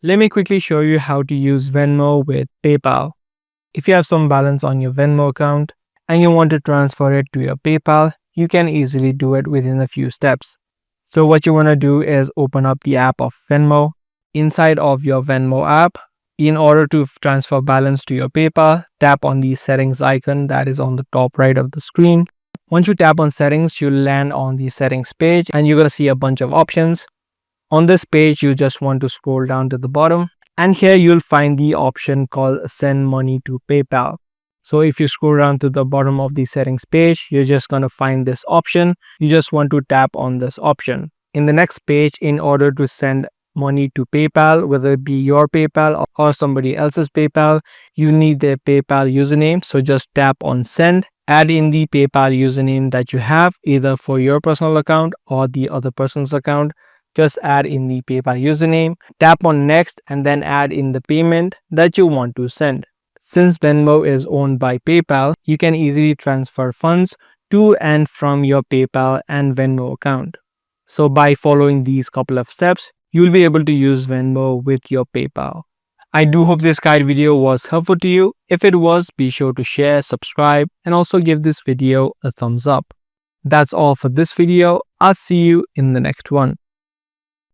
Let me quickly show you how to use Venmo with PayPal. If you have some balance on your Venmo account and you want to transfer it to your PayPal, you can easily do it within a few steps. So what you want to do is open up the app of Venmo. Inside of your Venmo app, in order to transfer balance to your PayPal, tap on the settings icon that is on the top right of the screen. Once you tap on settings, you'll land on the settings page and you're going to see a bunch of options. On this page, you just want to scroll down to the bottom, and here you'll find the option called send money to PayPal. So if you scroll down to the bottom of the settings page, you're just going to find this option. You just want to tap on this option. In the next page, in order to send money to PayPal, whether it be your PayPal or somebody else's PayPal, you need their PayPal username. So just tap on send. Add in the PayPal username that you have, either for your personal account or the other person's account. Just add in the PayPal username, tap on next, and then add in the payment that you want to send. Since Venmo is owned by PayPal, you can easily transfer funds to and from your PayPal and Venmo account. So by following these couple of steps, you'll be able to use Venmo with your PayPal. I do hope this guide video was helpful to you. If it was, be sure to share, subscribe, and also give this video a thumbs up. That's all for this video. I'll see you in the next one.